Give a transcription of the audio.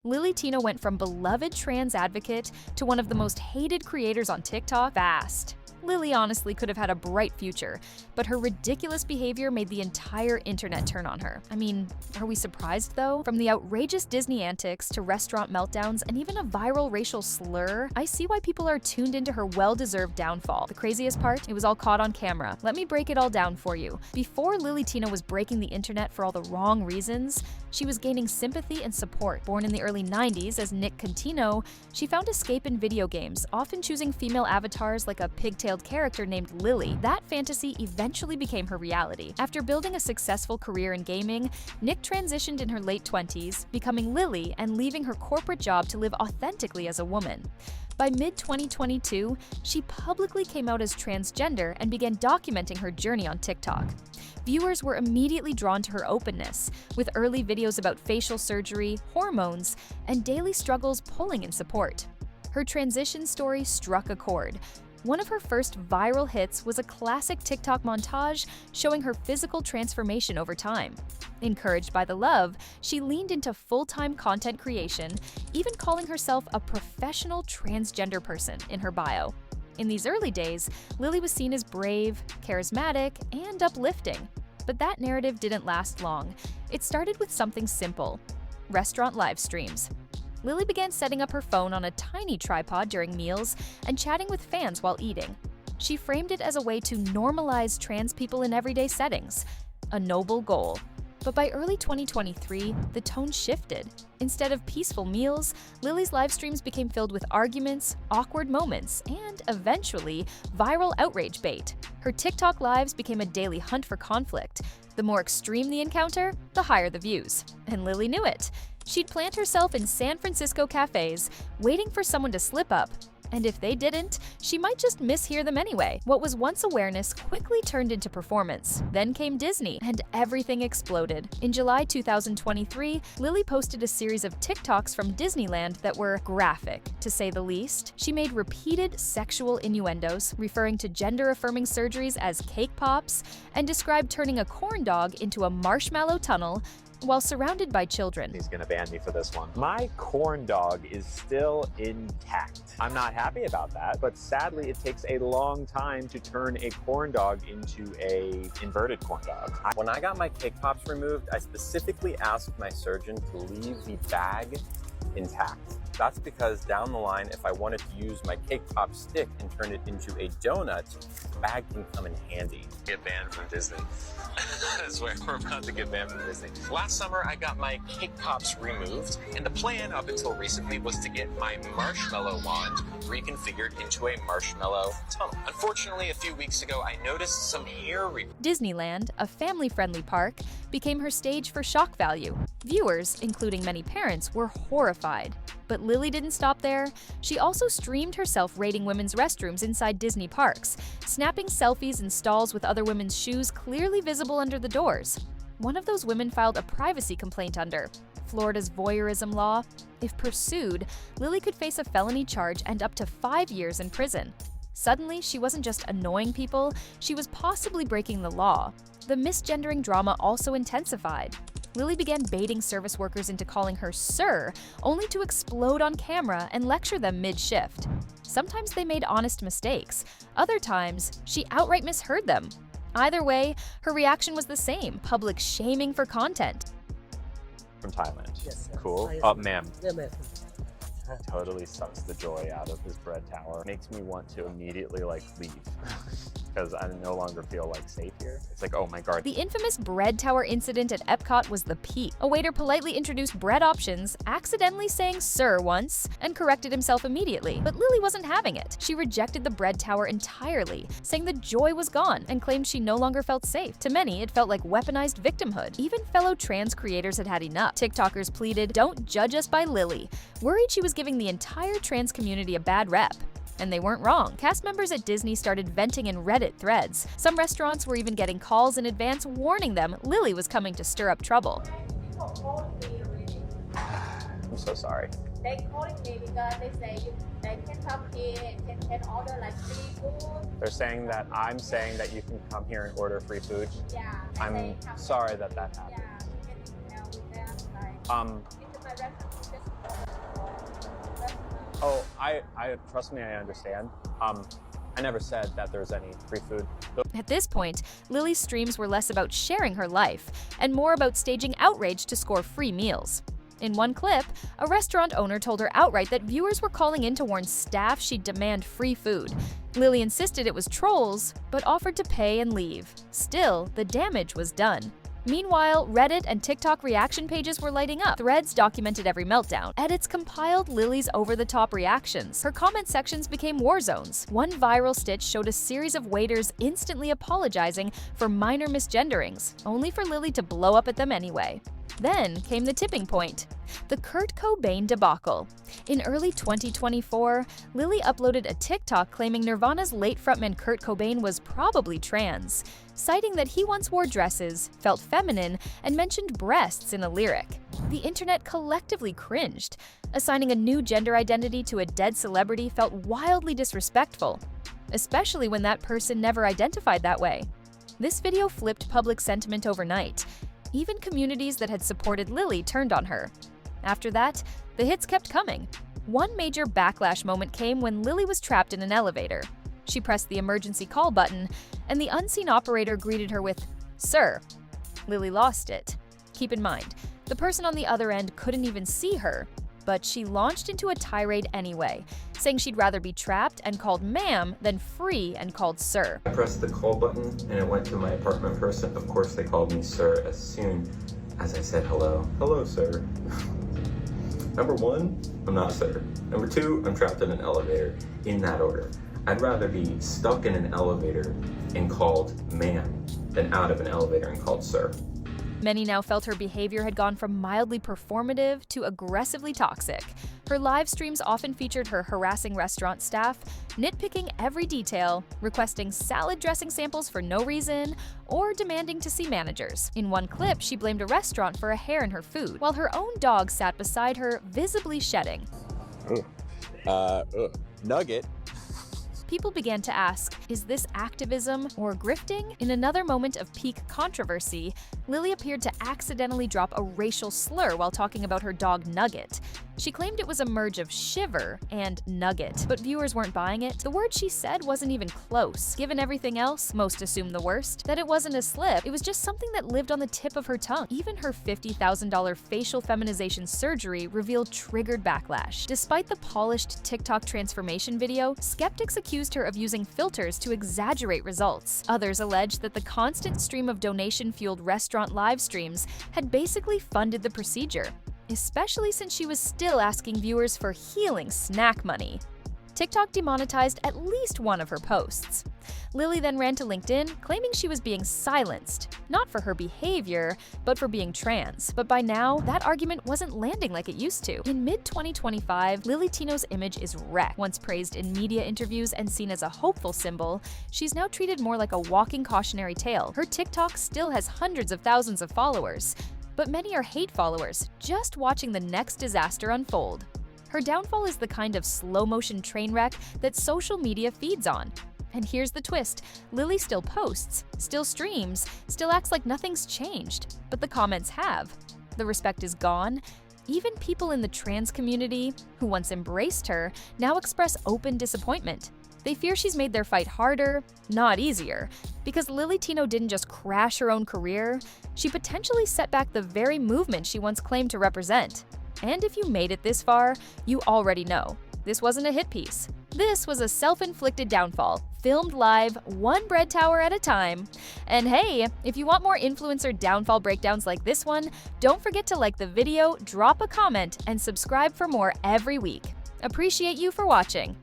Lily Tino went from beloved trans advocate to one of the most hated creators on TikTok fast. Lily honestly could have had a bright future, but her ridiculous behavior made the entire internet turn on her. I mean, are we surprised though? From the outrageous Disney antics to restaurant meltdowns and even a viral racial slur, I see why people are tuned into her well-deserved downfall. The craziest part? It was all caught on camera. Let me break it all down for you. Before Lily Tino was breaking the internet for all the wrong reasons, she was gaining sympathy and support. Born in the early 90s as Nick Contino, she found escape in video games, often choosing female avatars like a pigtailed character named Lily. That fantasy eventually became her reality. After building a successful career in gaming, Nick transitioned in her late 20s, becoming Lily and leaving her corporate job to live authentically as a woman. By mid-2022, she publicly came out as transgender and began documenting her journey on TikTok. Viewers were immediately drawn to her openness, with early videos about facial surgery, hormones, and daily struggles pulling in support. Her transition story struck a chord. One of her first viral hits was a classic TikTok montage showing her physical transformation over time. Encouraged by the love, she leaned into full-time content creation, even calling herself a professional transgender person in her bio. In these early days, Lily was seen as brave, charismatic, and uplifting. But that narrative didn't last long. It started with something simple: restaurant live streams. Lily began setting up her phone on a tiny tripod during meals and chatting with fans while eating. She framed it as a way to normalize trans people in everyday settings, a noble goal. But by early 2023, the tone shifted. Instead of peaceful meals, Lily's live streams became filled with arguments, awkward moments, and eventually, viral outrage bait. Her TikTok lives became a daily hunt for conflict. The more extreme the encounter, the higher the views. And Lily knew it. She'd plant herself in San Francisco cafes, waiting for someone to slip up. And if they didn't, she might just mishear them anyway. What was once awareness quickly turned into performance. Then came Disney, and everything exploded. In July 2023, Lily posted a series of TikToks from Disneyland that were graphic, to say the least. She made repeated sexual innuendos, referring to gender-affirming surgeries as cake pops, and described turning a corn dog into a marshmallow tunnel while surrounded by children. He's gonna ban me for this one. My corn dog is still intact. I'm not happy about that, but sadly it takes a long time to turn a corn dog into a inverted corn dog. When I got my cake pops removed, I specifically asked my surgeon to leave the bag intact. That's because down the line, if I wanted to use my cake pop stick and turn it into a donut, the bag can come in handy. Get banned from Disney. I swear, we're about to get banned from Disney. Last summer, I got my cake pops removed, and the plan up until recently was to get my marshmallow wand reconfigured into a marshmallow tunnel. Unfortunately, a few weeks ago, I noticed some hair Disneyland, a family-friendly park, became her stage for shock value. Viewers, including many parents, were horrified. But Lily didn't stop there. She also streamed herself raiding women's restrooms inside Disney parks, snapping selfies in stalls with other women's shoes clearly visible under the doors. One of those women filed a privacy complaint under Florida's voyeurism law. If pursued, Lily could face a felony charge and up to 5 years in prison. Suddenly, she wasn't just annoying people, she was possibly breaking the law. The misgendering drama also intensified. Lily began baiting service workers into calling her sir, only to explode on camera and lecture them mid-shift. Sometimes they made honest mistakes. Other times, she outright misheard them. Either way, her reaction was the same: public shaming for content. From Thailand. Yes, sir. Cool. Thai- Ma'am. Yeah, ma'am. Totally sucks the joy out of this bread tower. Makes me want to immediately leave. Because I no longer feel safe here. It's like, oh my god. The infamous bread tower incident at Epcot was the peak. A waiter politely introduced bread options, accidentally saying sir once, and corrected himself immediately. But Lily wasn't having it. She rejected the bread tower entirely, saying the joy was gone, and claimed she no longer felt safe. To many, it felt like weaponized victimhood. Even fellow trans creators had had enough. TikTokers pleaded, "Don't judge us by Lily," worried she was giving the entire trans community a bad rep. And they weren't wrong. Cast members at Disney started venting in Reddit threads. Some restaurants were even getting calls in advance warning them Lily was coming to stir up trouble. I'm so sorry. They calling me because they say they can come here and can order free food. They're saying that I'm saying that you can come here and order free food. Yeah. I'm sorry that happened. Yeah, you can email with them Um, into my restaurant. Oh, I trust me, I understand. I never said that there's any free food. At this point, Lily's streams were less about sharing her life and more about staging outrage to score free meals. In one clip, a restaurant owner told her outright that viewers were calling in to warn staff she'd demand free food. Lily insisted it was trolls, but offered to pay and leave. Still, the damage was done. Meanwhile, Reddit and TikTok reaction pages were lighting up. Threads documented every meltdown. Edits compiled Lily's over-the-top reactions. Her comment sections became war zones. One viral stitch showed a series of waiters instantly apologizing for minor misgenderings, only for Lily to blow up at them anyway. Then came the tipping point, the Kurt Cobain debacle. In early 2024, Lily uploaded a TikTok claiming Nirvana's late frontman Kurt Cobain was probably trans, citing that he once wore dresses, felt feminine, and mentioned breasts in a lyric. The internet collectively cringed. Assigning a new gender identity to a dead celebrity felt wildly disrespectful, especially when that person never identified that way. This video flipped public sentiment overnight. Even communities that had supported Lily turned on her. After that, the hits kept coming. One major backlash moment came when Lily was trapped in an elevator. She pressed the emergency call button, and the unseen operator greeted her with, "Sir." Lily lost it. Keep in mind, the person on the other end couldn't even see her, but she launched into a tirade anyway, saying she'd rather be trapped and called ma'am than free and called sir. I pressed the call button and it went to my apartment person. Of course, they called me sir as soon as I said hello. Hello, sir. Number one, I'm not sir. Number two, I'm trapped in an elevator. In that order. I'd rather be stuck in an elevator and called ma'am than out of an elevator and called sir. Many now felt her behavior had gone from mildly performative to aggressively toxic. Her live streams often featured her harassing restaurant staff, nitpicking every detail, requesting salad dressing samples for no reason, or demanding to see managers. In one clip, she blamed a restaurant for a hair in her food, while her own dog sat beside her, visibly shedding. Nugget. People began to ask, is this activism or grifting? In another moment of peak controversy, Lily appeared to accidentally drop a racial slur while talking about her dog Nugget. She claimed it was a merge of shiver and nugget, but viewers weren't buying it. The word she said wasn't even close. Given everything else, most assumed the worst, that it wasn't a slip, it was just something that lived on the tip of her tongue. Even her $50,000 facial feminization surgery revealed triggered backlash. Despite the polished TikTok transformation video, skeptics accused her of using filters to exaggerate results. Others alleged that the constant stream of donation-fueled restaurant live streams had basically funded the procedure, especially since she was still asking viewers for healing snack money. TikTok demonetized at least one of her posts. Lily then ran to LinkedIn, claiming she was being silenced, not for her behavior, but for being trans. But by now, that argument wasn't landing like it used to. In mid-2025, Lily Tino's image is wrecked. Once praised in media interviews and seen as a hopeful symbol, she's now treated more like a walking cautionary tale. Her TikTok still has hundreds of thousands of followers, but many are hate followers, just watching the next disaster unfold. Her downfall is the kind of slow-motion train wreck that social media feeds on. And here's the twist, Lily still posts, still streams, still acts like nothing's changed, but the comments have. The respect is gone. Even people in the trans community, who once embraced her, now express open disappointment. They fear she's made their fight harder, not easier, because Lily Tino didn't just crash her own career, she potentially set back the very movement she once claimed to represent. And if you made it this far, you already know. This wasn't a hit piece. This was a self-inflicted downfall, filmed live, one bread tower at a time. And hey, if you want more influencer downfall breakdowns like this one, don't forget to like the video, drop a comment, and subscribe for more every week. Appreciate you for watching.